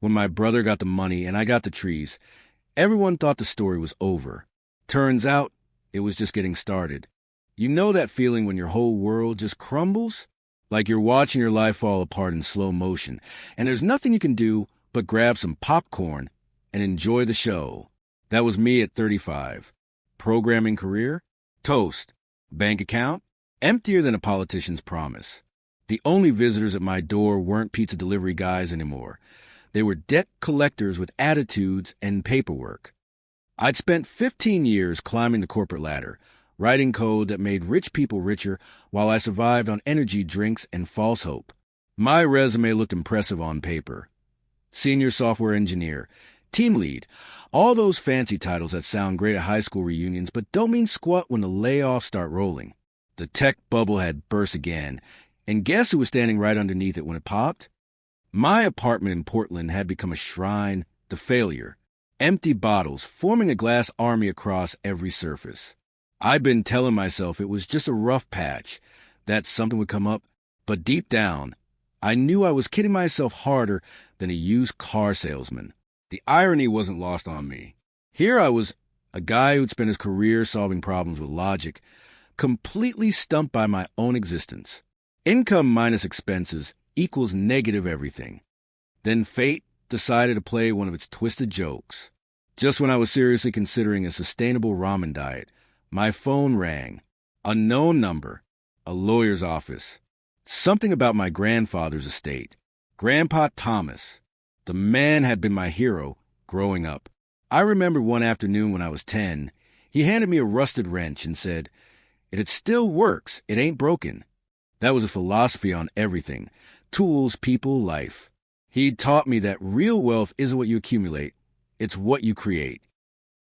When my brother got the money and I got the trees, everyone thought the story was over. Turns out, it was just getting started. You know that feeling when your whole world just crumbles? Like you're watching your life fall apart in slow motion, and there's nothing you can do but grab some popcorn and enjoy the show. That was me at 35. Programming career? Toast. Bank account? Emptier than a politician's promise. The only visitors at my door weren't pizza delivery guys anymore. They were debt collectors with attitudes and paperwork. I'd spent 15 years climbing the corporate ladder, writing code that made rich people richer while I survived on energy drinks and false hope. My resume looked impressive on paper. Senior software engineer, team lead, all those fancy titles that sound great at high school reunions but don't mean squat when the layoffs start rolling. The tech bubble had burst again, and guess who was standing right underneath it when it popped? My apartment in Portland had become a shrine to failure. Empty bottles forming a glass army across every surface. I'd been telling myself it was just a rough patch, that something would come up, but deep down, I knew I was kidding myself harder than a used car salesman. The irony wasn't lost on me. Here I was, a guy who'd spent his career solving problems with logic, completely stumped by my own existence. Income minus expenses equals negative everything. Then fate decided to play one of its twisted jokes. Just when I was seriously considering a sustainable ramen diet, my phone rang. Unknown number. A lawyer's office. Something about my grandfather's estate. Grandpa Thomas. The man had been my hero growing up. I remember one afternoon when I was 10, he handed me a rusted wrench and said, "It still works. It ain't broken." That was a philosophy on everything. Tools, people, life. He'd taught me that real wealth isn't what you accumulate, it's what you create.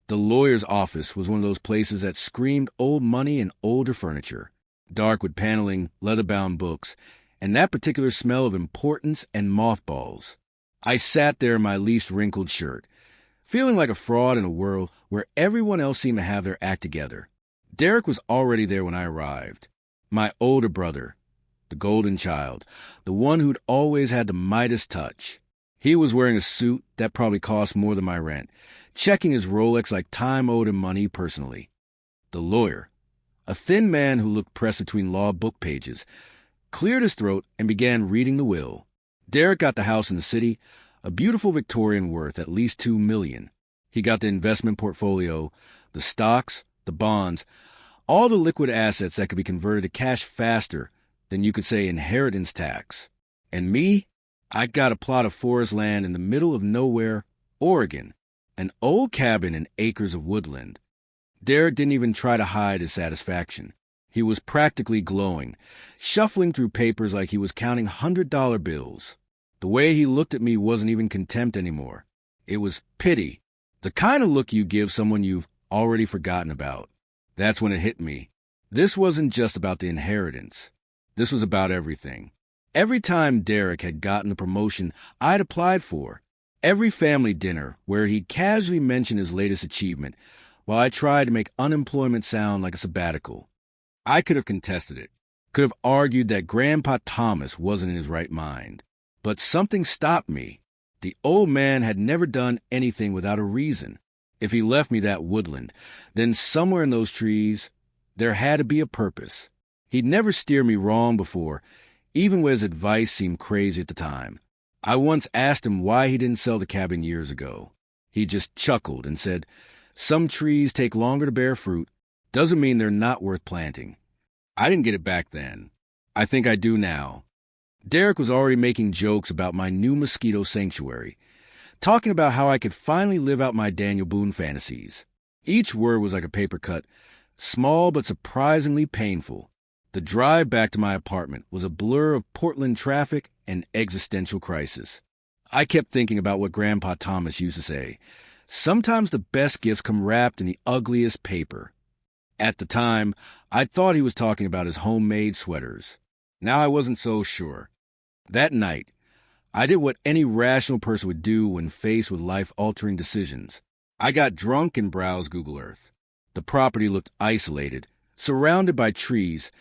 The lawyer's office was one of those places that screamed old money and older furniture, dark with paneling, leather-bound books, and that particular smell of importance and mothballs. I sat there in my least wrinkled shirt, feeling like a fraud in a world where everyone else seemed to have their act together. Derek was already there when I arrived. My older brother, the golden child, the one who'd always had the Midas touch. He was wearing a suit that probably cost more than my rent, checking his Rolex like time owed him money personally. The lawyer, a thin man who looked pressed between law book pages, cleared his throat and began reading the will. Derek got the house in the city, a beautiful Victorian worth at least $2 million. He got the investment portfolio, the stocks, the bonds, all the liquid assets that could be converted to cash faster than you could say inheritance tax. And me? I got a plot of forest land in the middle of nowhere, Oregon, an old cabin and acres of woodland. Derek didn't even try to hide his satisfaction. He was practically glowing, shuffling through papers like he was counting $100 bills. The way he looked at me wasn't even contempt anymore. It was pity, the kind of look you give someone you've already forgotten about. That's when it hit me. This wasn't just about the inheritance. This was about everything. Every time Derek had gotten the promotion I'd applied for, every family dinner where he'd casually mention his latest achievement while I tried to make unemployment sound like a sabbatical. I could have contested it, could have argued that Grandpa Thomas wasn't in his right mind. But something stopped me. The old man had never done anything without a reason. If he left me that woodland, then somewhere in those trees, there had to be a purpose. He'd never steered me wrong before, even when his advice seemed crazy at the time. I once asked him why he didn't sell the cabin years ago. He just chuckled and said, "Some trees take longer to bear fruit. Doesn't mean they're not worth planting." I didn't get it back then. I think I do now. Derek was already making jokes about my new mosquito sanctuary, talking about how I could finally live out my Daniel Boone fantasies. Each word was like a paper cut, small but surprisingly painful. The drive back to my apartment was a blur of Portland traffic and existential crisis. I kept thinking about what Grandpa Thomas used to say. Sometimes the best gifts come wrapped in the ugliest paper. At the time, I thought he was talking about his homemade sweaters. Now I wasn't so sure. That night, I did what any rational person would do when faced with life-altering decisions. I got drunk and browsed Google Earth. The property looked isolated, surrounded by trees,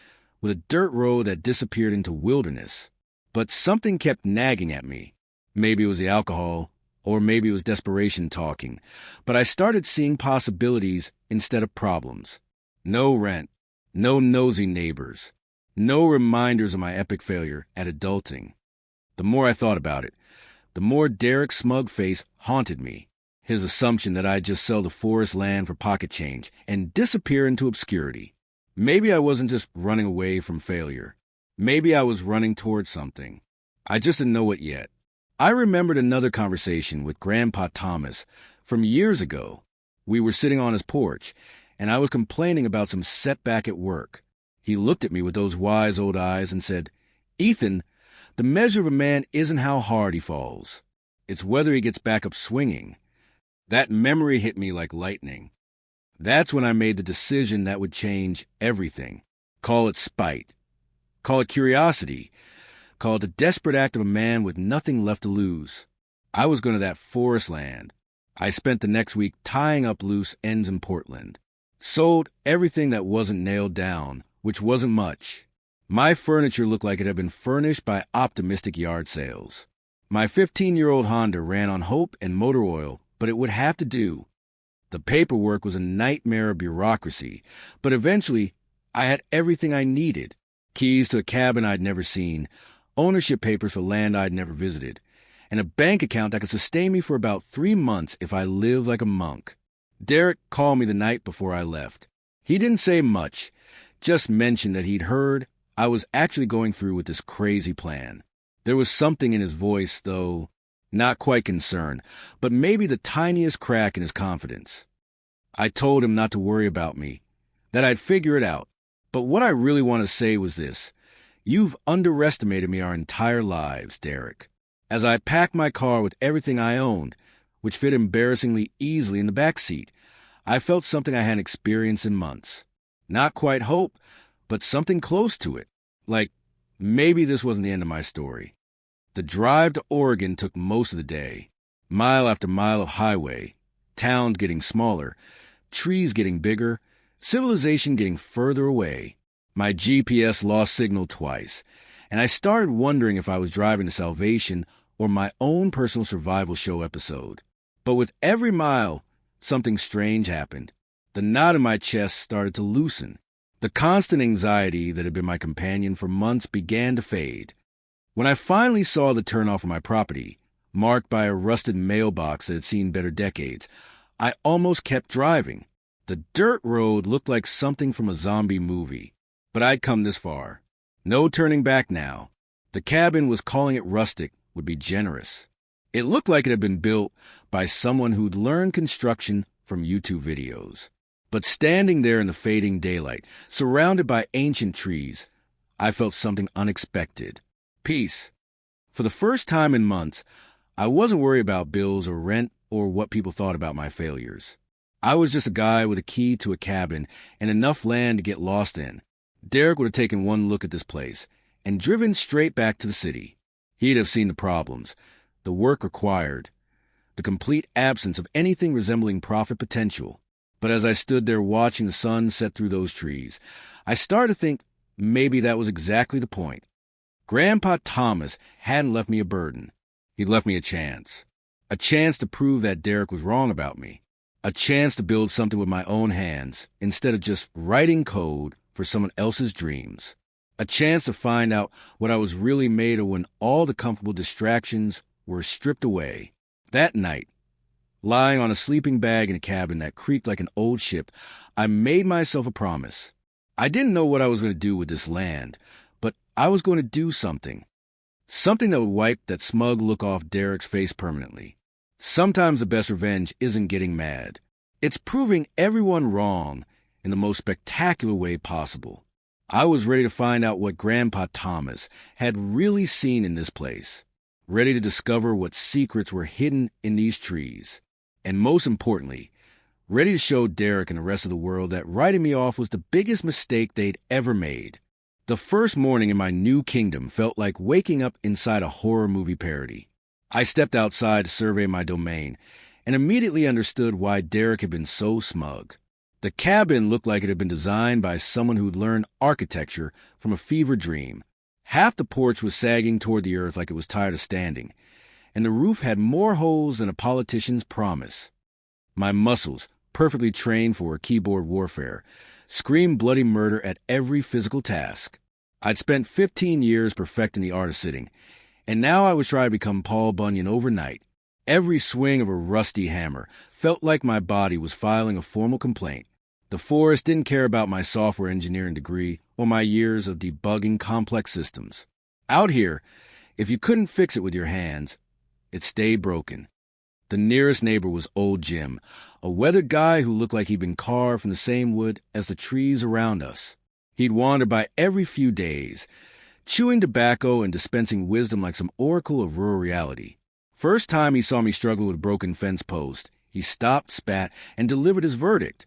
with a dirt road that disappeared into wilderness. But something kept nagging at me. Maybe it was the alcohol, Or maybe it was desperation talking. But I started seeing possibilities instead of problems. No rent, no nosy neighbors, no reminders of my epic failure at adulting. The more I thought about it, the more Derek's smug face haunted me. His assumption that I'd just sell the forest land for pocket change and disappear into obscurity. Maybe I wasn't just running away from failure. Maybe I was running towards something. I just didn't know it yet. I remembered another conversation with Grandpa Thomas from years ago. We were sitting on his porch, and I was complaining about some setback at work. He looked at me with those wise old eyes and said, "Ethan, the measure of a man isn't how hard he falls. It's whether he gets back up swinging." That memory hit me like lightning. That's when I made the decision that would change everything. Call it spite. Call it curiosity. Call it the desperate act of a man with nothing left to lose. I was going to that forest land. I spent the next week tying up loose ends in Portland. Sold everything that wasn't nailed down, which wasn't much. My furniture looked like it had been furnished by optimistic yard sales. My 15-year-old Honda ran on hope and motor oil, but it would have to do. The paperwork was a nightmare of bureaucracy, but eventually I had everything I needed. Keys to a cabin I'd never seen, ownership papers for land I'd never visited, and a bank account that could sustain me for about 3 months if I lived like a monk. Derek called me the night before I left. He didn't say much, just mentioned that he'd heard I was actually going through with this crazy plan. There was something in his voice, though, not quite concern, but maybe the tiniest crack in his confidence. I told him not to worry about me, that I'd figure it out. But what I really want to say was this: you've underestimated me our entire lives, Derek. As I packed my car with everything I owned, which fit embarrassingly easily in the back seat, I felt something I hadn't experienced in months. Not quite hope, but something close to it. Like, maybe this wasn't the end of my story. The drive to Oregon took most of the day. Mile after mile of highway, towns getting smaller, trees getting bigger, civilization getting further away. My GPS lost signal twice, and I started wondering if I was driving to salvation or my own personal survival show episode. But with every mile, something strange happened. The knot in my chest started to loosen. The constant anxiety that had been my companion for months began to fade. When I finally saw the turnoff of my property, marked by a rusted mailbox that had seen better decades, I almost kept driving. The dirt road looked like something from a zombie movie, but I'd come this far. No turning back now. The cabin was calling it rustic would be generous. It looked like it had been built by someone who'd learned construction from YouTube videos. But standing there in the fading daylight, surrounded by ancient trees, I felt something unexpected. Peace. For the first time in months, I wasn't worried about bills or rent or what people thought about my failures. I was just a guy with a key to a cabin and enough land to get lost in. Derek would have taken one look at this place and driven straight back to the city. He'd have seen the problems, the work required, the complete absence of anything resembling profit potential. But as I stood there watching the sun set through those trees, I started to think maybe that was exactly the point. Grandpa Thomas hadn't left me a burden. He'd left me a chance to prove that Derek was wrong about me, a chance to build something with my own hands instead of just writing code for someone else's dreams, a chance to find out what I was really made of when all the comfortable distractions were stripped away. That night, lying on a sleeping bag in a cabin that creaked like an old ship, I made myself a promise. I didn't know what I was going to do with this land, but I was going to do something. Something that would wipe that smug look off Derek's face permanently. Sometimes the best revenge isn't getting mad. It's proving everyone wrong in the most spectacular way possible. I was ready to find out what Grandpa Thomas had really seen in this place. Ready to discover what secrets were hidden in these trees. And most importantly, ready to show Derek and the rest of the world that writing me off was the biggest mistake they'd ever made. The first morning in my new kingdom felt like waking up inside a horror movie parody. I stepped outside to survey my domain and immediately understood why Derek had been so smug. The cabin looked like it had been designed by someone who'd learned architecture from a fever dream. Half the porch was sagging toward the earth like it was tired of standing, and the roof had more holes than a politician's promise. My muscles, perfectly trained for keyboard warfare, screamed bloody murder at every physical task. I'd spent 15 years perfecting the art of sitting, and now I was trying to become Paul Bunyan overnight. Every swing of a rusty hammer felt like my body was filing a formal complaint. The forest didn't care about my software engineering degree or my years of debugging complex systems. Out here, if you couldn't fix it with your hands, it stayed broken. The nearest neighbor was old Jim, a weathered guy who looked like he'd been carved from the same wood as the trees around us. He'd wander by every few days, chewing tobacco and dispensing wisdom like some oracle of rural reality. First time he saw me struggle with a broken fence post, he stopped, spat, and delivered his verdict.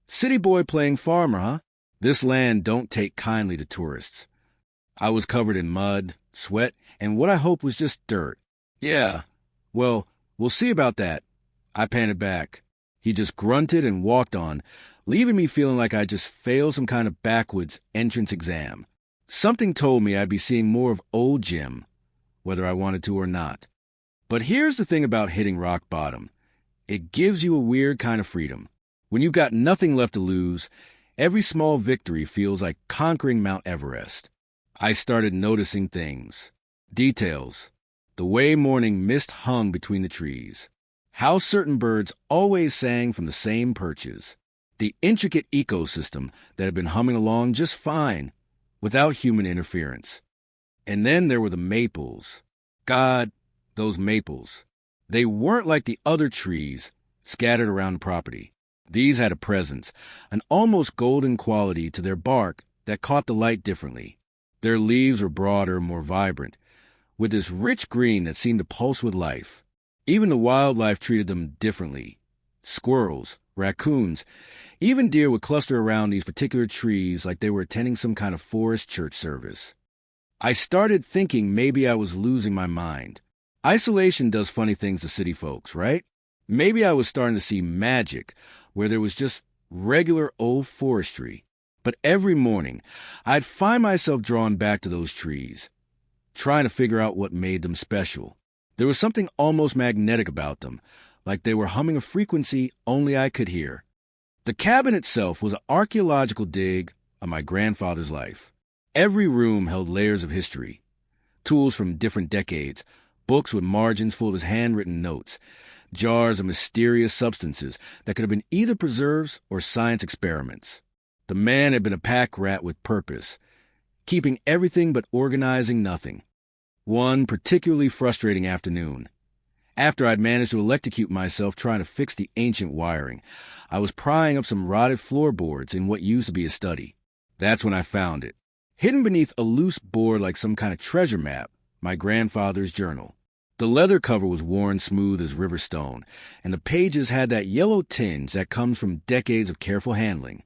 City boy playing farmer, huh? This land don't take kindly to tourists. I was covered in mud, sweat, and what I hoped was just dirt. Yeah, well, we'll see about that. I panted back. He just grunted and walked on, leaving me feeling like I just failed some kind of backwoods entrance exam. Something told me I'd be seeing more of old Jim, whether I wanted to or not. But here's the thing about hitting rock bottom. It gives you a weird kind of freedom. When you've got nothing left to lose, every small victory feels like conquering Mount Everest. I started noticing things. Details. The way morning mist hung between the trees. How certain birds always sang from the same perches. The intricate ecosystem that had been humming along just fine, without human interference. And then there were the maples. God, those maples. They weren't like the other trees scattered around the property. These had a presence, an almost golden quality to their bark that caught the light differently. Their leaves were broader, more vibrant, with this rich green that seemed to pulse with life. Even the wildlife treated them differently. Squirrels, raccoons, even deer would cluster around these particular trees like they were attending some kind of forest church service. I started thinking maybe I was losing my mind. Isolation does funny things to city folks, right? Maybe I was starting to see magic where there was just regular old forestry. But every morning, I'd find myself drawn back to those trees, trying to figure out what made them special. There was something almost magnetic about them, like they were humming a frequency only I could hear. The cabin itself was an archaeological dig of my grandfather's life. Every room held layers of history, tools from different decades, books with margins full of his handwritten notes, jars of mysterious substances that could have been either preserves or science experiments. The man had been a pack rat with purpose, keeping everything but organizing nothing. One particularly frustrating afternoon, after I'd managed to electrocute myself trying to fix the ancient wiring, I was prying up some rotted floorboards in what used to be a study. That's when I found it. Hidden beneath a loose board like some kind of treasure map, my grandfather's journal. The leather cover was worn smooth as river stone, and the pages had that yellow tinge that comes from decades of careful handling.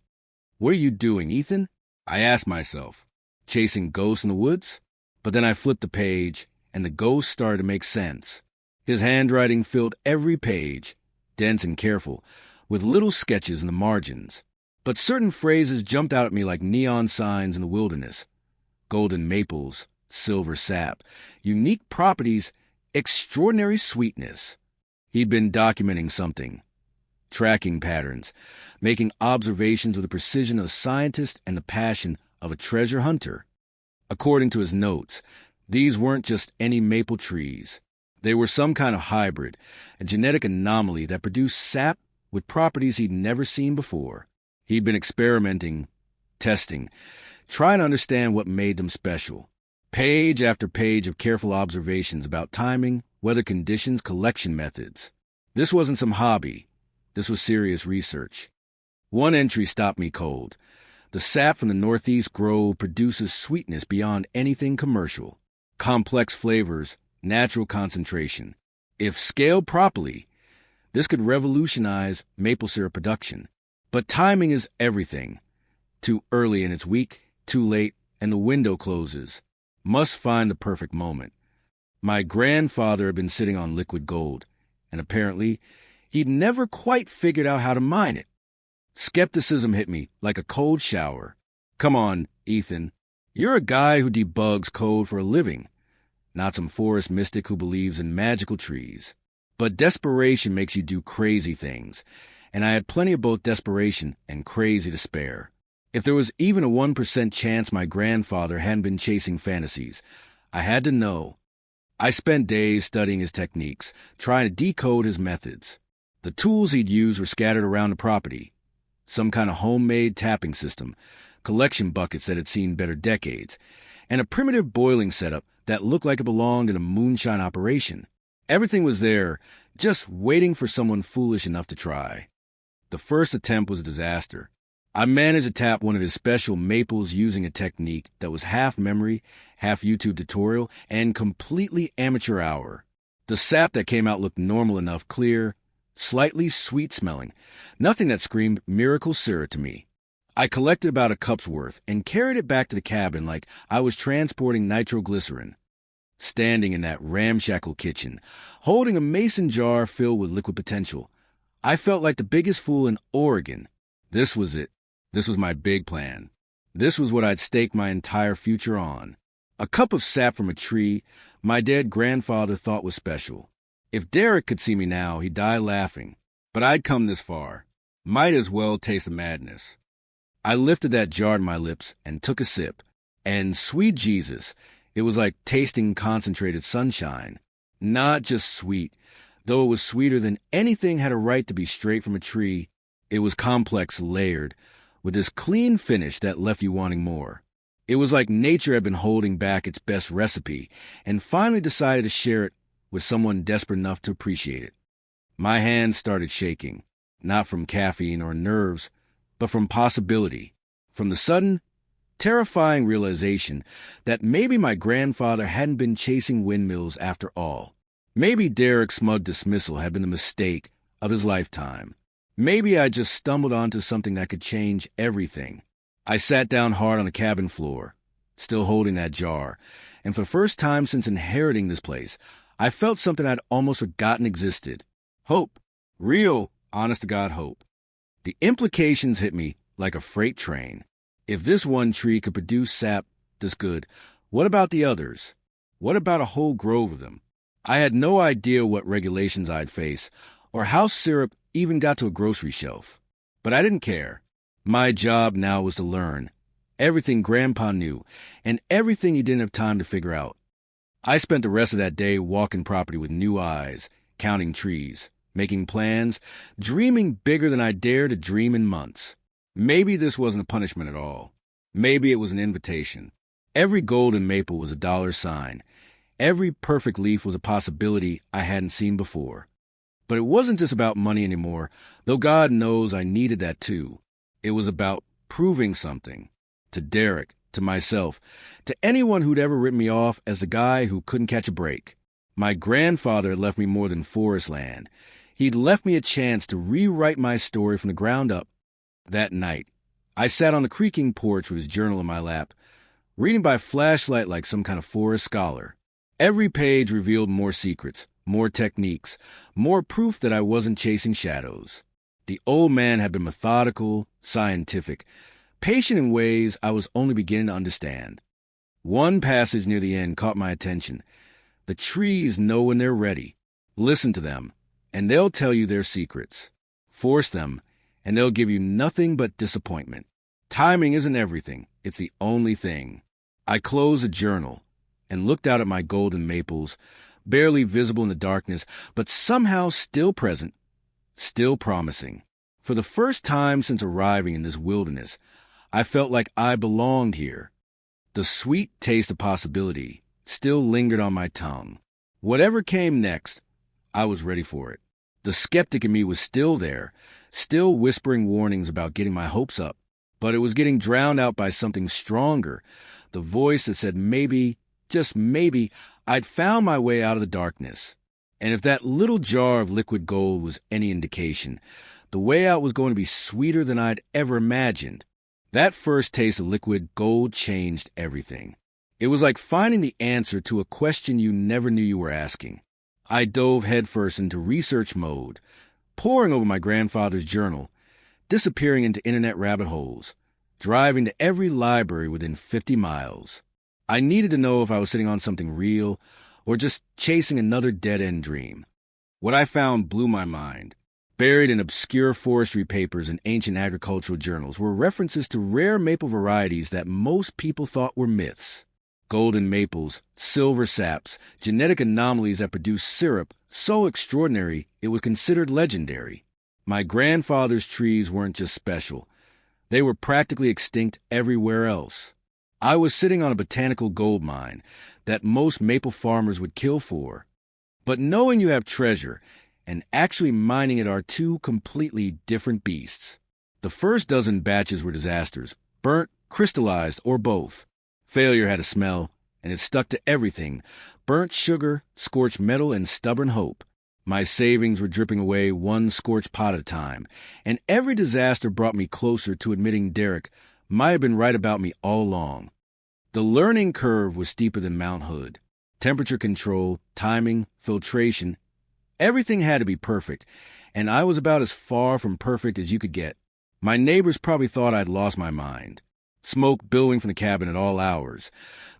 What are you doing, Ethan? I asked myself. Chasing ghosts in the woods? But then I flipped the page, and the ghost started to make sense. His handwriting filled every page, dense and careful, with little sketches in the margins. But certain phrases jumped out at me like neon signs in the wilderness. Golden maples, silver sap, unique properties, extraordinary sweetness. He'd been documenting something. Tracking patterns, making observations with the precision of a scientist and the passion of a treasure hunter. According to his notes, these weren't just any maple trees. They were some kind of hybrid, a genetic anomaly that produced sap with properties he'd never seen before. He'd been experimenting, testing, trying to understand what made them special. Page after page of careful observations about timing, weather conditions, collection methods. This wasn't some hobby. This was serious research. One entry stopped me cold. The sap from the northeast grove produces sweetness beyond anything commercial. Complex flavors, natural concentration. If scaled properly, this could revolutionize maple syrup production. But timing is everything. Too early and it's weak, too late, and the window closes. Must find the perfect moment. My grandfather had been sitting on liquid gold, and apparently he'd never quite figured out how to mine it. Skepticism hit me like a cold shower. Come on, Ethan. You're a guy who debugs code for a living. not some forest mystic who believes in magical trees. But desperation makes you do crazy things, and I had plenty of both desperation and crazy to spare. If there was even a 1% chance my grandfather hadn't been chasing fantasies, I had to know. I spent days studying his techniques, trying to decode his methods. The tools he'd use were scattered around the property. Some kind of homemade tapping system, collection buckets that had seen better decades, and a primitive boiling setup that looked like it belonged in a moonshine operation. Everything was there, just waiting for someone foolish enough to try. The first attempt was a disaster. I managed to tap one of his special maples using a technique that was half memory, half YouTube tutorial, and completely amateur hour. The sap that came out looked normal enough, clear, slightly sweet-smelling, nothing that screamed miracle syrup to me. I collected about a cup's worth and carried it back to the cabin like I was transporting nitroglycerin. Standing in that ramshackle kitchen, holding a mason jar filled with liquid potential, I felt like the biggest fool in Oregon. This was it. This was my big plan. This was what I'd staked my entire future on. A cup of sap from a tree my dead grandfather thought was special. If Derek could see me now, he'd die laughing. But I'd come this far. Might as well taste the madness. I lifted that jar to my lips and took a sip. And sweet Jesus, it was like tasting concentrated sunshine. Not just sweet, though it was sweeter than anything had a right to be straight from a tree. It was complex, layered, with this clean finish that left you wanting more. It was like nature had been holding back its best recipe and finally decided to share it with someone desperate enough to appreciate it. My hands started shaking, not from caffeine or nerves, but from possibility, from the sudden, terrifying realization that maybe my grandfather hadn't been chasing windmills after all. Maybe Derek's smug dismissal had been the mistake of his lifetime. Maybe I just stumbled onto something that could change everything. I sat down hard on the cabin floor, still holding that jar, and for the first time since inheriting this place, I felt something I'd almost forgotten existed. Hope. Real, honest-to-God hope. The implications hit me like a freight train. If this one tree could produce sap this good, what about the others? What about a whole grove of them? I had no idea what regulations I'd face, or how syrup even got to a grocery shelf. But I didn't care. My job now was to learn everything Grandpa knew, and everything he didn't have time to figure out. I spent the rest of that day walking property with new eyes, counting trees, making plans, dreaming bigger than I dared to dream in months. Maybe this wasn't a punishment at all. Maybe it was an invitation. Every golden maple was a dollar sign. Every perfect leaf was a possibility I hadn't seen before. But it wasn't just about money anymore, though God knows I needed that too. It was about proving something. To Derek, to myself, to anyone who'd ever written me off as the guy who couldn't catch a break. My grandfather had left me more than forest land. He'd left me a chance to rewrite my story from the ground up. That night, I sat on the creaking porch with his journal in my lap, reading by flashlight like some kind of forest scholar. Every page revealed more secrets, more techniques, more proof that I wasn't chasing shadows. The old man had been methodical, scientific, patient in ways I was only beginning to understand. One passage near the end caught my attention. The trees know when they're ready. Listen to them, and they'll tell you their secrets. Force them, and they'll give you nothing but disappointment. Timing isn't everything. It's the only thing. I closed the journal and looked out at my golden maples, barely visible in the darkness, but somehow still present, still promising. For the first time since arriving in this wilderness, I felt like I belonged here. The sweet taste of possibility still lingered on my tongue. Whatever came next, I was ready for it. The skeptic in me was still there, still whispering warnings about getting my hopes up, but it was getting drowned out by something stronger, the voice that said maybe, just maybe, I'd found my way out of the darkness. And if that little jar of liquid gold was any indication, the way out was going to be sweeter than I'd ever imagined. That first taste of liquid gold changed everything. It was like finding the answer to a question you never knew you were asking. I dove headfirst into research mode, poring over my grandfather's journal, disappearing into internet rabbit holes, driving to every library within 50 miles. I needed to know if I was sitting on something real or just chasing another dead-end dream. What I found blew my mind. Buried in obscure forestry papers and ancient agricultural journals were references to rare maple varieties that most people thought were myths. Golden maples, silver saps, genetic anomalies that produce syrup so extraordinary it was considered legendary. My grandfather's trees weren't just special. They were practically extinct everywhere else. I was sitting on a botanical gold mine that most maple farmers would kill for. But knowing you have treasure and actually mining it are two completely different beasts. The first dozen batches were disasters, burnt, crystallized, or both. Failure had a smell, and it stuck to everything: burnt sugar, scorched metal, and stubborn hope. My savings were dripping away one scorched pot at a time, and every disaster brought me closer to admitting Derek might have been right about me all along. The learning curve was steeper than Mount Hood. Temperature control, timing, filtration, everything had to be perfect, and I was about as far from perfect as you could get. My neighbors probably thought I'd lost my mind. Smoke billowing from the cabin at all hours,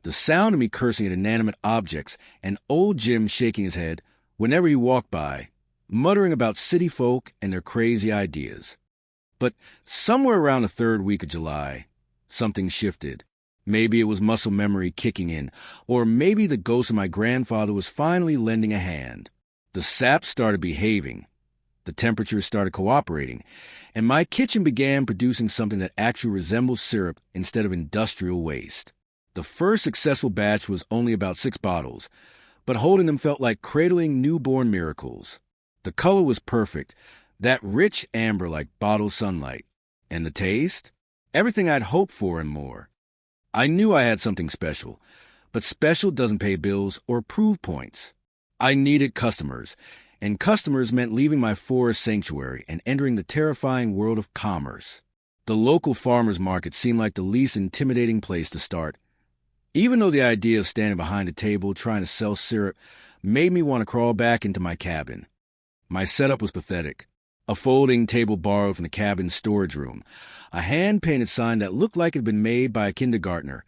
the sound of me cursing at inanimate objects, and old Jim shaking his head whenever he walked by, muttering about city folk and their crazy ideas. But somewhere around the third week of July, something shifted. Maybe it was muscle memory kicking in, or maybe the ghost of my grandfather was finally lending a hand. The sap started behaving. The temperatures started cooperating, and my kitchen began producing something that actually resembled syrup instead of industrial waste. The first successful batch was only about 6 bottles, but holding them felt like cradling newborn miracles. The color was perfect, that rich amber like bottled sunlight. And the taste? Everything I'd hoped for and more. I knew I had something special, but special doesn't pay bills or prove points. I needed customers, and customers meant leaving my forest sanctuary and entering the terrifying world of commerce. The local farmers market seemed like the least intimidating place to start, even though the idea of standing behind a table trying to sell syrup made me want to crawl back into my cabin. My setup was pathetic. A folding table borrowed from the cabin's storage room, a hand-painted sign that looked like it had been made by a kindergartner,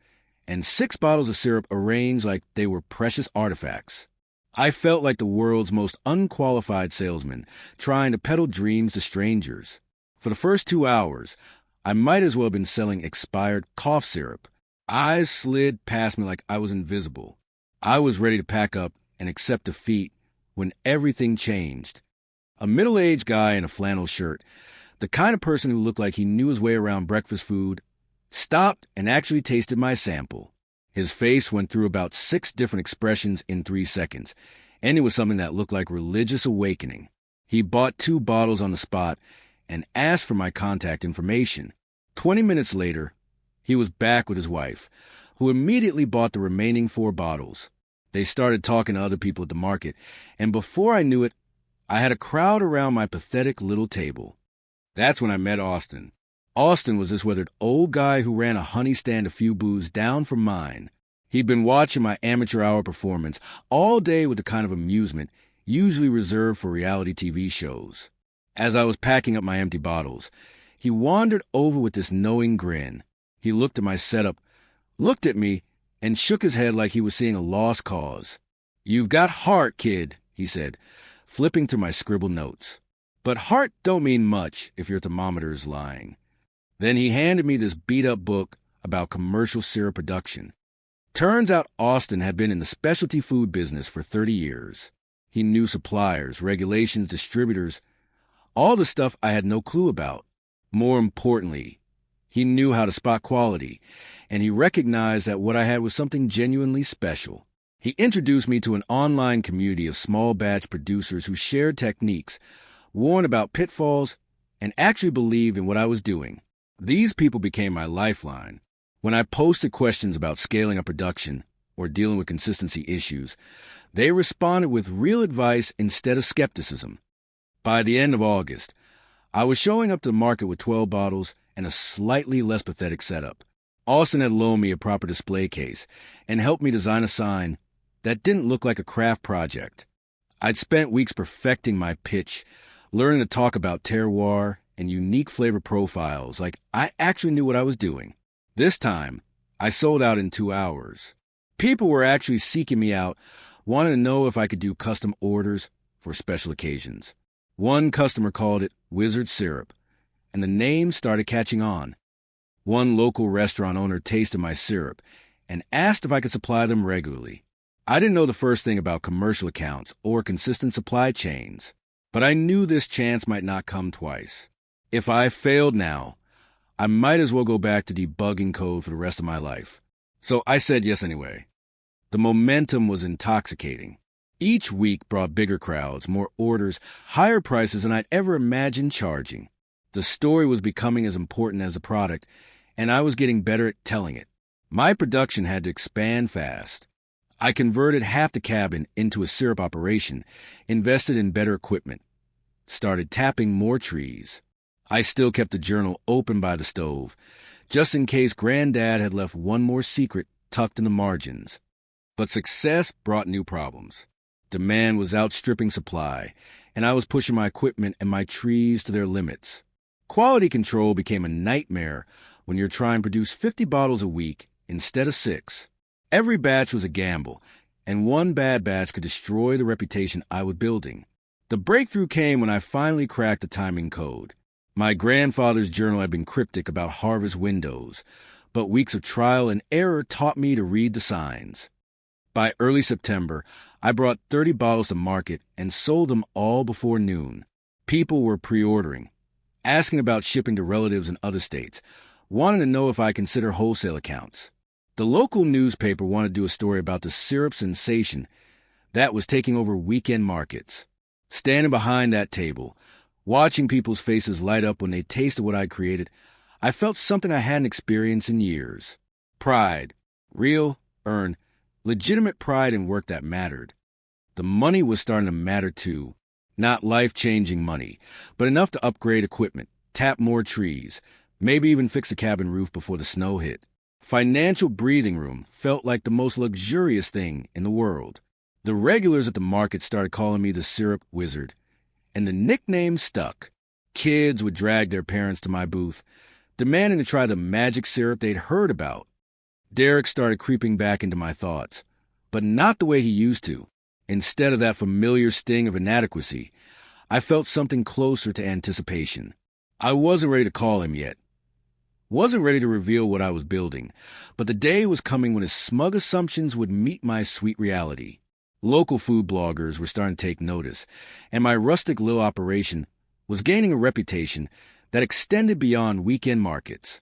and 6 bottles of syrup arranged like they were precious artifacts. I felt like the world's most unqualified salesman, trying to peddle dreams to strangers. For the first 2 hours, I might as well have been selling expired cough syrup. Eyes slid past me like I was invisible. I was ready to pack up and accept defeat when everything changed. A middle-aged guy in a flannel shirt, the kind of person who looked like he knew his way around breakfast food, stopped and actually tasted my sample. His face went through about 6 different expressions in 3 seconds, and it was something that looked like religious awakening. He bought 2 bottles on the spot and asked for my contact information. 20 minutes later, he was back with his wife, who immediately bought the remaining 4 bottles. They started talking to other people at the market, and before I knew it, I had a crowd around my pathetic little table. That's when I met Austin. Austin was this weathered old guy who ran a honey stand a few booths down from mine. He'd been watching my amateur hour performance all day with the kind of amusement usually reserved for reality TV shows. As I was packing up my empty bottles, he wandered over with this knowing grin. He looked at my setup, looked at me, and shook his head like he was seeing a lost cause. "You've got heart, kid," he said, flipping through my scribbled notes. "But heart don't mean much if your thermometer is lying." Then he handed me this beat-up book about commercial syrup production. Turns out Austin had been in the specialty food business for 30 years. He knew suppliers, regulations, distributors, all the stuff I had no clue about. More importantly, he knew how to spot quality, and he recognized that what I had was something genuinely special. He introduced me to an online community of small batch producers who shared techniques, warned about pitfalls, and actually believed in what I was doing. These people became my lifeline. When I posted questions about scaling up production or dealing with consistency issues, they responded with real advice instead of skepticism. By the end of August, I was showing up to the market with 12 bottles and a slightly less pathetic setup. Austin had loaned me a proper display case and helped me design a sign that didn't look like a craft project. I'd spent weeks perfecting my pitch, learning to talk about terroir and unique flavor profiles like I actually knew what I was doing. This time, I sold out in 2 hours. People were actually seeking me out wanted to know if I could do custom orders for special occasions. One customer called it Wizard Syrup, and the name started catching on. One local restaurant owner tasted my syrup and asked if I could supply them regularly. I didn't know the first thing about commercial accounts or consistent supply chains, but I knew this chance might not come twice. If I failed now, I might as well go back to debugging code for the rest of my life. So I said yes anyway. The momentum was intoxicating. Each week brought bigger crowds, more orders, higher prices than I'd ever imagined charging. The story was becoming as important as the product, and I was getting better at telling it. My production had to expand fast. I converted half the cabin into a syrup operation, invested in better equipment, started tapping more trees. I still kept the journal open by the stove, just in case Granddad had left one more secret tucked in the margins. But success brought new problems. Demand was outstripping supply, and I was pushing my equipment and my trees to their limits. Quality control became a nightmare when you're trying to produce 50 bottles a week instead of 6. Every batch was a gamble, and one bad batch could destroy the reputation I was building. The breakthrough came when I finally cracked the timing code. My grandfather's journal had been cryptic about harvest windows, but weeks of trial and error taught me to read the signs. By early September, I brought 30 bottles to market and sold them all before noon. People were pre-ordering, asking about shipping to relatives in other states, wanting to know if I consider wholesale accounts. The local newspaper wanted to do a story about the syrup sensation that was taking over weekend markets. Standing behind that table, watching people's faces light up when they tasted what I'd created, I felt something I hadn't experienced in years. Pride. Real, earned, legitimate pride in work that mattered. The money was starting to matter too. Not life-changing money, but enough to upgrade equipment, tap more trees, maybe even fix the cabin roof before the snow hit. Financial breathing room felt like the most luxurious thing in the world. The regulars at the market started calling me the Syrup Wizard, and the nickname stuck. Kids would drag their parents to my booth, demanding to try the magic syrup they'd heard about. Derek started creeping back into my thoughts, but not the way he used to. Instead of that familiar sting of inadequacy, I felt something closer to anticipation. I wasn't ready to call him yet. Wasn't ready to reveal what I was building, but the day was coming when his smug assumptions would meet my sweet reality. Local food bloggers were starting to take notice, and my rustic little operation was gaining a reputation that extended beyond weekend markets.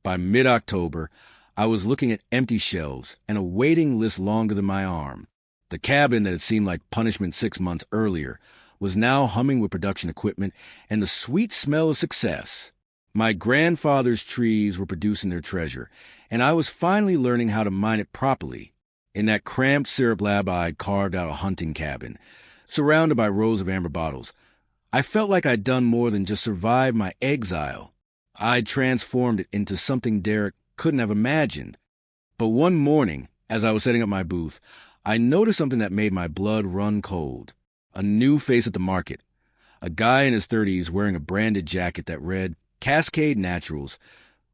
By mid-October, I was looking at empty shelves and a waiting list longer than my arm. The cabin that had seemed like punishment 6 months earlier was now humming with production equipment and the sweet smell of success. My grandfather's trees were producing their treasure, and I was finally learning how to mine it properly. In that cramped syrup lab I'd carved out a hunting cabin, surrounded by rows of amber bottles, I felt like I'd done more than just survive my exile. I'd transformed it into something Derek couldn't have imagined. But one morning, as I was setting up my booth, I noticed something that made my blood run cold. A new face at the market. A guy in his 30s wearing a branded jacket that read Cascade Naturals,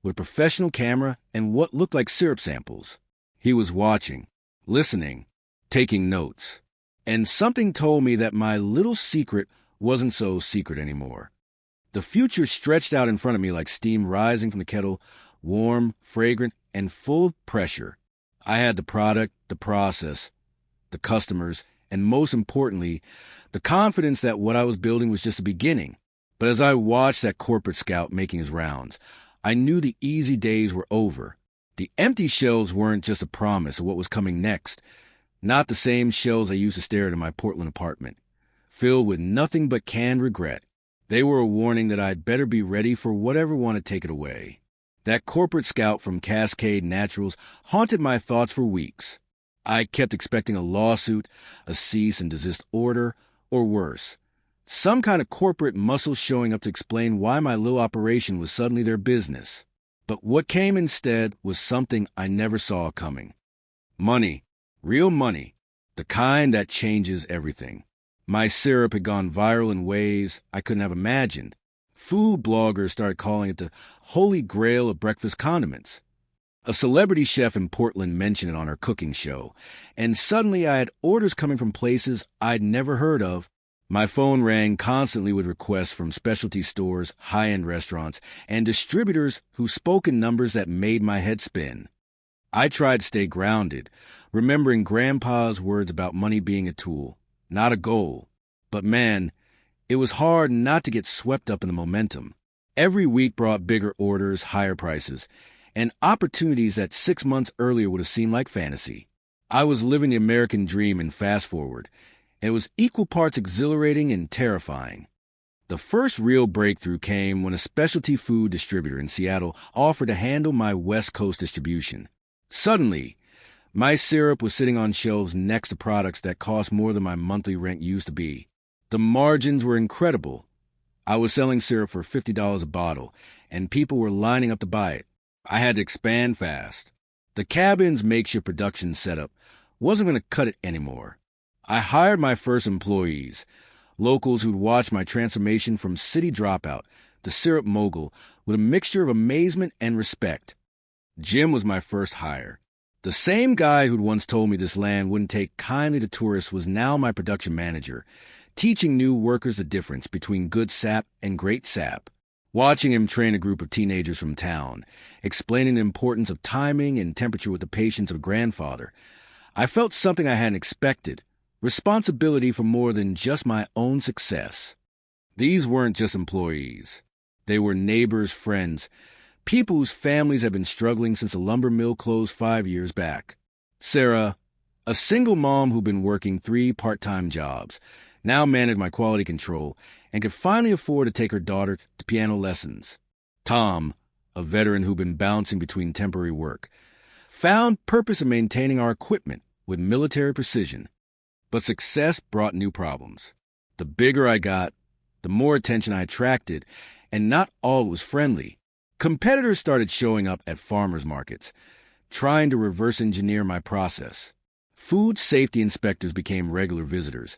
with professional camera and what looked like syrup samples. He was watching, listening, taking notes. And something told me that my little secret wasn't so secret anymore. The future stretched out in front of me like steam rising from the kettle, warm, fragrant, and full of pressure. I had the product, the process, the customers, and most importantly, the confidence that what I was building was just the beginning. But as I watched that corporate scout making his rounds, I knew the easy days were over. The empty shelves weren't just a promise of what was coming next, not the same shelves I used to stare at in my Portland apartment, filled with nothing but canned regret. They were a warning that I'd better be ready for whatever wanted to take it away. That corporate scout from Cascade Naturals haunted my thoughts for weeks. I kept expecting a lawsuit, a cease and desist order, or worse, some kind of corporate muscle showing up to explain why my little operation was suddenly their business. But what came instead was something I never saw coming. Money. Real money. The kind that changes everything. My syrup had gone viral in ways I couldn't have imagined. Food bloggers started calling it the holy grail of breakfast condiments. A celebrity chef in Portland mentioned it on her cooking show, and suddenly I had orders coming from places I'd never heard of. My phone rang constantly with requests from specialty stores, high-end restaurants, and distributors who spoke in numbers that made my head spin. I tried to stay grounded, remembering Grandpa's words about money being a tool, not a goal. But man, it was hard not to get swept up in the momentum. Every week brought bigger orders, higher prices, and opportunities that 6 months earlier would have seemed like fantasy. I was living the American dream in fast forward. It was equal parts exhilarating and terrifying. The first real breakthrough came when a specialty food distributor in Seattle offered to handle my West Coast distribution. Suddenly, my syrup was sitting on shelves next to products that cost more than my monthly rent used to be. The margins were incredible. I was selling syrup for $50 a bottle, and people were lining up to buy it. I had to expand fast. The cabin's makeshift production setup wasn't going to cut it anymore. I hired my first employees, locals who'd watched my transformation from city dropout to syrup mogul with a mixture of amazement and respect. Jim was my first hire. The same guy who'd once told me this land wouldn't take kindly to tourists was now my production manager, teaching new workers the difference between good sap and great sap. Watching him train a group of teenagers from town, explaining the importance of timing and temperature with the patience of a grandfather, I felt something I hadn't expected. Responsibility for more than just my own success. These weren't just employees. They were neighbors, friends, people whose families had been struggling since the lumber mill closed 5 years back. Sarah, a single mom who'd been working 3 part-time jobs, now managed my quality control and could finally afford to take her daughter to piano lessons. Tom, a veteran who'd been bouncing between temporary work, found purpose in maintaining our equipment with military precision. But success brought new problems. The bigger I got, the more attention I attracted, and not all was friendly. Competitors started showing up at farmers markets, trying to reverse engineer my process. Food safety inspectors became regular visitors,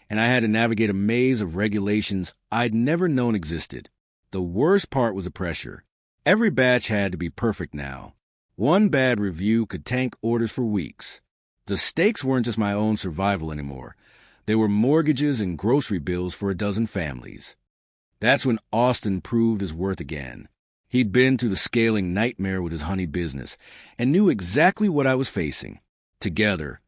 and I had to navigate a maze of regulations I'd never known existed. The worst part was the pressure. Every batch had to be perfect now. One bad review could tank orders for weeks. The stakes weren't just my own survival anymore. They were mortgages and grocery bills for a dozen families. That's when Austin proved his worth again. He'd been through the scaling nightmare with his honey business and knew exactly what I was facing. Together,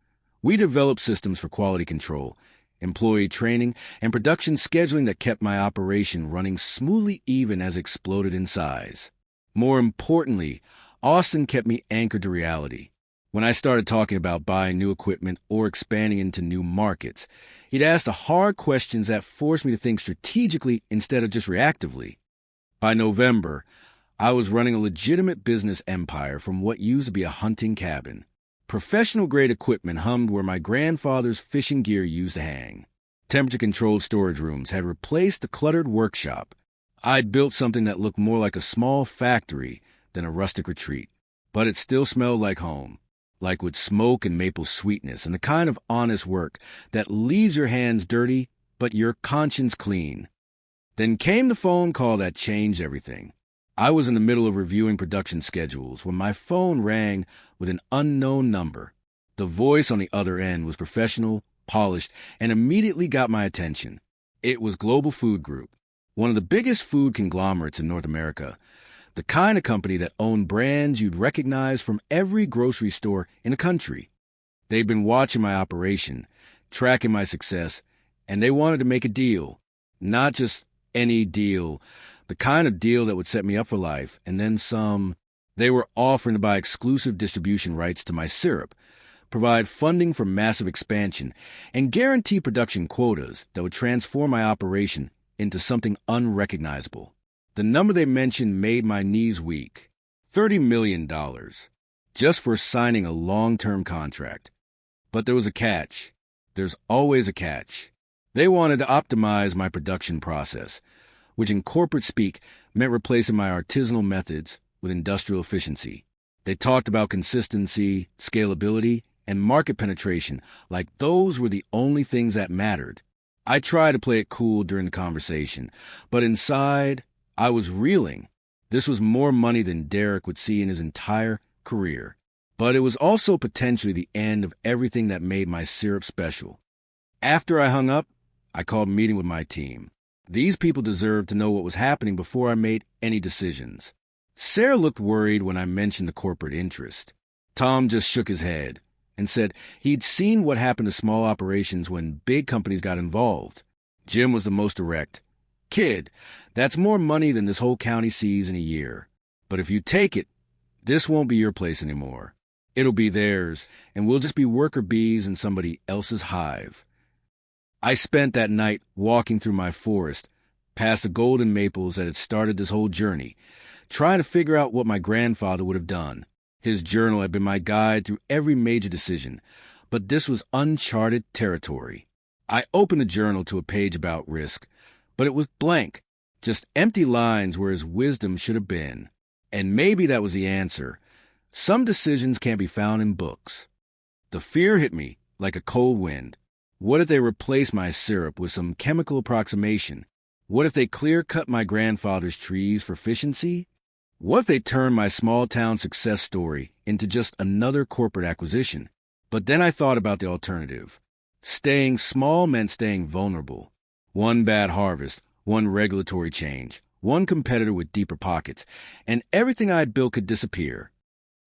we developed systems for quality control, employee training, and production scheduling that kept my operation running smoothly even as it exploded in size. More importantly, Austin kept me anchored to reality. When I started talking about buying new equipment or expanding into new markets, he'd ask the hard questions that forced me to think strategically instead of just reactively. By November, I was running a legitimate business empire from what used to be a hunting cabin. Professional-grade equipment hummed where my grandfather's fishing gear used to hang. Temperature-controlled storage rooms had replaced the cluttered workshop. I'd built something that looked more like a small factory than a rustic retreat, but it still smelled like home. Like with smoke and maple sweetness and the kind of honest work that leaves your hands dirty but your conscience clean. Then came the phone call that changed everything. I was in the middle of reviewing production schedules when my phone rang with an unknown number. The voice on the other end was professional, polished, and immediately got my attention. It was Global Food Group, one of the biggest food conglomerates in North America. The kind of company that owned brands you'd recognize from every grocery store in the country. They'd been watching my operation, tracking my success, and they wanted to make a deal. Not just any deal, the kind of deal that would set me up for life, and then some. They were offering to buy exclusive distribution rights to my syrup, provide funding for massive expansion, and guarantee production quotas that would transform my operation into something unrecognizable. The number they mentioned made my knees weak. $30 million, just for signing a long-term contract. But there was a catch. There's always a catch. They wanted to optimize my production process, which in corporate speak meant replacing my artisanal methods with industrial efficiency. They talked about consistency, scalability, and market penetration like those were the only things that mattered. I tried to play it cool during the conversation, but inside, I was reeling. This was more money than Derek would see in his entire career. But it was also potentially the end of everything that made my syrup special. After I hung up, I called a meeting with my team. These people deserved to know what was happening before I made any decisions. Sarah looked worried when I mentioned the corporate interest. Tom just shook his head and said he'd seen what happened to small operations when big companies got involved. Jim was the most direct. Kid, that's more money than this whole county sees in a year. But if you take it, this won't be your place anymore. It'll be theirs, and we'll just be worker bees in somebody else's hive. I spent that night walking through my forest, past the golden maples that had started this whole journey, trying to figure out what my grandfather would have done. His journal had been my guide through every major decision, but this was uncharted territory. I opened the journal to a page about risk, but it was blank, just empty lines where his wisdom should have been. And maybe that was the answer. Some decisions can't be found in books. The fear hit me like a cold wind. What if they replaced my syrup with some chemical approximation? What if they clear-cut my grandfather's trees for efficiency? What if they turned my small-town success story into just another corporate acquisition? But then I thought about the alternative. Staying small meant staying vulnerable. One bad harvest, one regulatory change, one competitor with deeper pockets, and everything I'd built could disappear.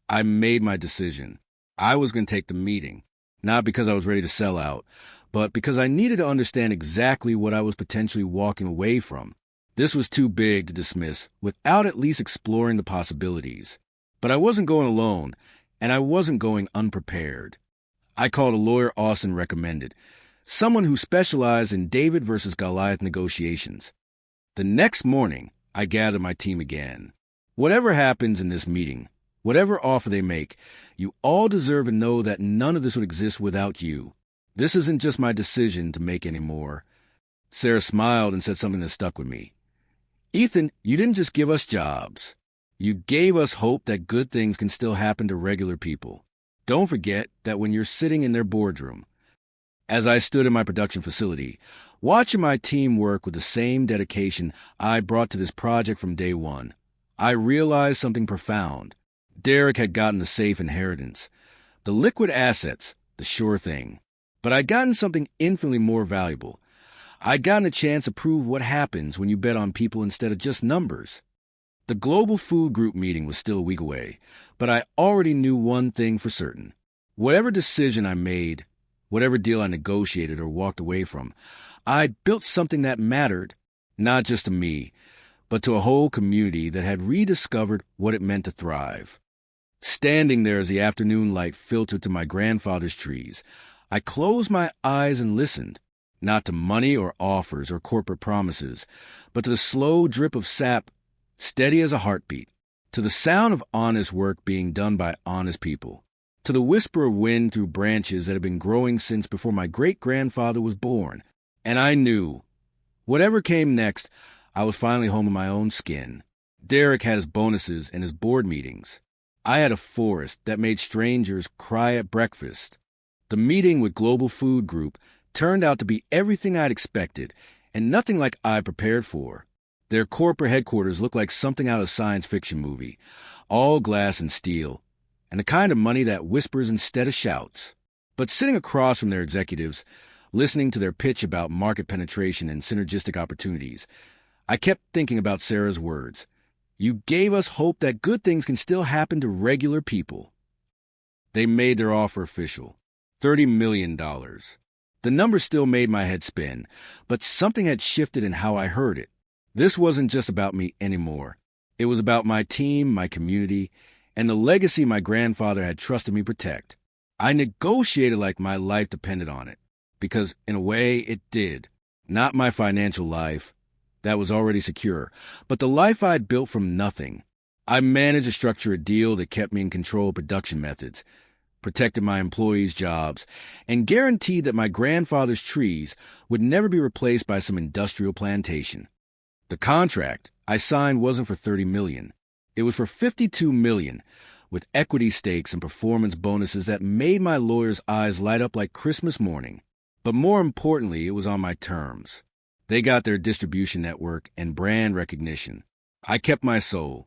I made my decision. I was going to take the meeting, not because I was ready to sell out, but because I needed to understand exactly what I was potentially walking away from. This was too big to dismiss without at least exploring the possibilities. But I wasn't going alone, and I wasn't going unprepared. I called a lawyer Austin recommended, someone who specialized in David versus Goliath negotiations. The next morning, I gathered my team again. Whatever happens in this meeting, whatever offer they make, you all deserve to know that none of this would exist without you. This isn't just my decision to make anymore. Sarah smiled and said something that stuck with me. Ethan, you didn't just give us jobs. You gave us hope that good things can still happen to regular people. Don't forget that when you're sitting in their boardroom. As I stood in my production facility, watching my team work with the same dedication I brought to this project from day one, I realized something profound. Derek had gotten the safe inheritance, the liquid assets, the sure thing. But I'd gotten something infinitely more valuable. I'd gotten a chance to prove what happens when you bet on people instead of just numbers. The Global Food Group meeting was still a week away, but I already knew one thing for certain. Whatever decision I made, whatever deal I negotiated or walked away from, I'd built something that mattered, not just to me, but to a whole community that had rediscovered what it meant to thrive. Standing there as the afternoon light filtered to my grandfather's trees, I closed my eyes and listened, not to money or offers or corporate promises, but to the slow drip of sap, steady as a heartbeat, to the sound of honest work being done by honest people, to the whisper of wind through branches that had been growing since before my great-grandfather was born. And I knew, whatever came next, I was finally home in my own skin. Derek had his bonuses and his board meetings. I had a forest that made strangers cry at breakfast. The meeting with Global Food Group turned out to be everything I'd expected and nothing like I prepared for. Their corporate headquarters looked like something out of a science fiction movie, all glass and steel, and the kind of money that whispers instead of shouts. But sitting across from their executives, listening to their pitch about market penetration and synergistic opportunities, I kept thinking about Sarah's words. You gave us hope that good things can still happen to regular people. They made their offer official. $30 million. The number still made my head spin, but something had shifted in how I heard it. This wasn't just about me anymore. It was about my team, my community, and the legacy my grandfather had trusted me protect. I negotiated like my life depended on it, because in a way it did. Not my financial life. That was already secure, but the life I'd built from nothing. I managed to structure a deal that kept me in control of production methods, protected my employees' jobs, and guaranteed that my grandfather's trees would never be replaced by some industrial plantation. The contract I signed wasn't for $30 million. It was for $52 million, with equity stakes and performance bonuses that made my lawyer's eyes light up like Christmas morning. But more importantly, it was on my terms. They got their distribution network and brand recognition. I kept my soul.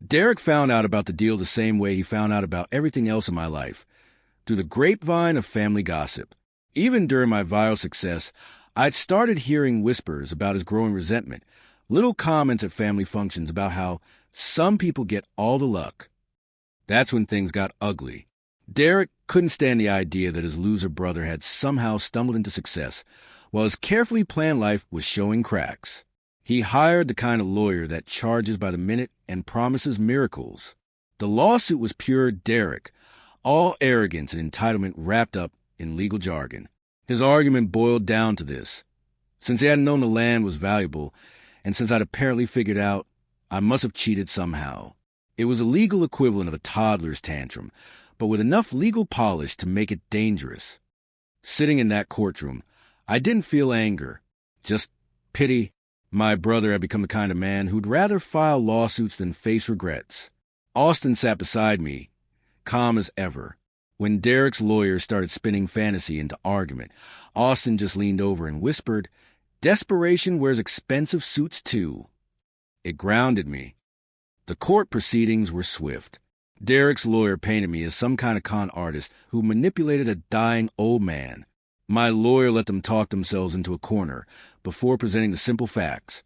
Derek found out about the deal the same way he found out about everything else in my life, through the grapevine of family gossip. Even during my viral success, I'd started hearing whispers about his growing resentment, little comments at family functions about how some people get all the luck. That's when things got ugly. Derek couldn't stand the idea that his loser brother had somehow stumbled into success, while his carefully planned life was showing cracks. He hired the kind of lawyer that charges by the minute and promises miracles. The lawsuit was pure Derek, all arrogance and entitlement wrapped up in legal jargon. His argument boiled down to this. Since he hadn't known the land was valuable, and since I'd apparently figured out I must have cheated somehow. It was a legal equivalent of a toddler's tantrum, but with enough legal polish to make it dangerous. Sitting in that courtroom, I didn't feel anger, just pity. My brother had become the kind of man who'd rather file lawsuits than face regrets. Austin sat beside me, calm as ever. When Derek's lawyer started spinning fantasy into argument, Austin just leaned over and whispered, "Desperation wears expensive suits too." It grounded me. The court proceedings were swift. Derek's lawyer painted me as some kind of con artist who manipulated a dying old man. My lawyer let them talk themselves into a corner before presenting the simple facts.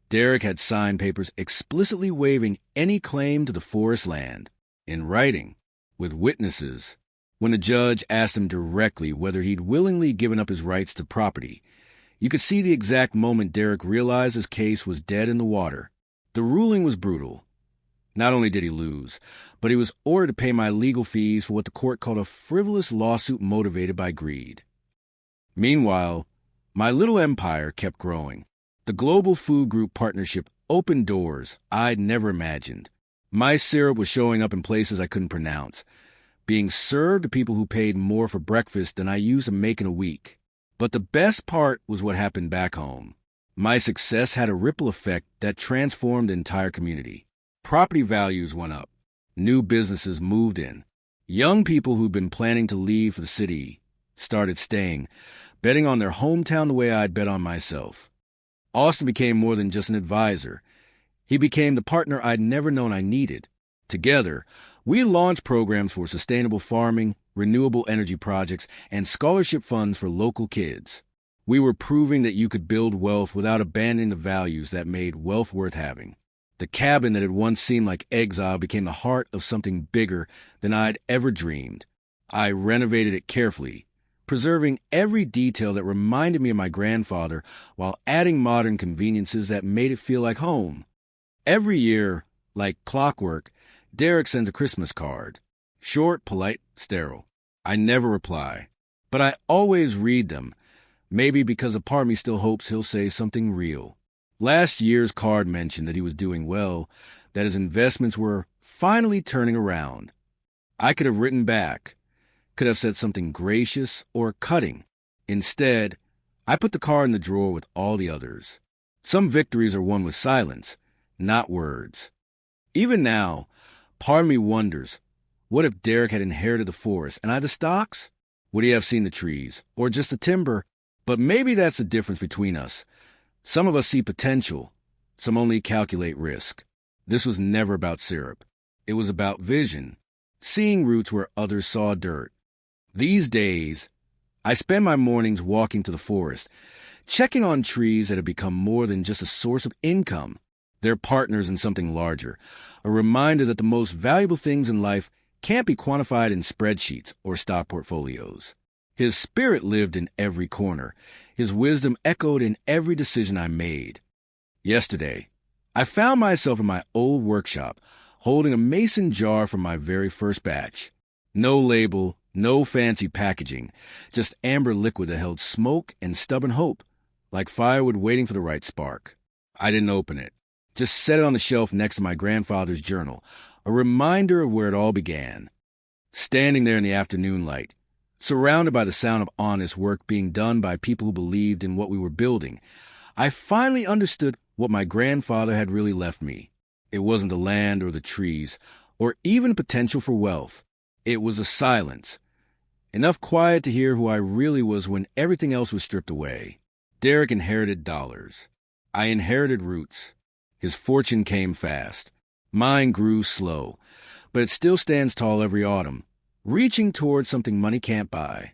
Derek had signed papers explicitly waiving any claim to the forest land, in writing, with witnesses. When the judge asked him directly whether he'd willingly given up his rights to property, you could see the exact moment Derek realized his case was dead in the water. The ruling was brutal. Not only did he lose, but he was ordered to pay my legal fees for what the court called a frivolous lawsuit motivated by greed. Meanwhile, my little empire kept growing. The Global Food Group partnership opened doors I'd never imagined. My syrup was showing up in places I couldn't pronounce, being served to people who paid more for breakfast than I used to make in a week. But the best part was what happened back home. My success had a ripple effect that transformed the entire community. Property values went up. New businesses moved in. Young people who'd been planning to leave for the city started staying, betting on their hometown the way I'd bet on myself. Austin became more than just an advisor. He became the partner I'd never known I needed. Together, we launched programs for sustainable farming, renewable energy projects, and scholarship funds for local kids. We were proving that you could build wealth without abandoning the values that made wealth worth having. The cabin that had once seemed like exile became the heart of something bigger than I'd ever dreamed. I renovated it carefully, preserving every detail that reminded me of my grandfather while adding modern conveniences that made it feel like home. Every year, like clockwork, Derek sends a Christmas card. Short, polite, sterile. I never reply, but I always read them, maybe because a part of me still hopes he'll say something real. Last year's card mentioned that he was doing well, that his investments were finally turning around. I could have written back, could have said something gracious or cutting. Instead, I put the card in the drawer with all the others. Some victories are won with silence, not words. Even now, part of me wonders, what if Derek had inherited the forest and I the stocks? Would he have seen the trees, or just the timber? But maybe that's the difference between us. Some of us see potential, some only calculate risk. This was never about syrup. It was about vision, seeing roots where others saw dirt. These days, I spend my mornings walking to the forest, checking on trees that have become more than just a source of income. They're partners in something larger, a reminder that the most valuable things in life can't be quantified in spreadsheets or stock portfolios. His spirit lived in every corner. His wisdom echoed in every decision I made. Yesterday, I found myself in my old workshop, holding a mason jar from my very first batch. No label, no fancy packaging, just amber liquid that held smoke and stubborn hope, like firewood waiting for the right spark. I didn't open it, just set it on the shelf next to my grandfather's journal, a reminder of where it all began. Standing there in the afternoon light, surrounded by the sound of honest work being done by people who believed in what we were building, I finally understood what my grandfather had really left me. It wasn't the land or the trees, or even potential for wealth. It was a silence, enough quiet to hear who I really was when everything else was stripped away. Derek inherited dollars. I inherited roots. His fortune came fast. Mine grew slow, but it still stands tall every autumn, reaching towards something money can't buy.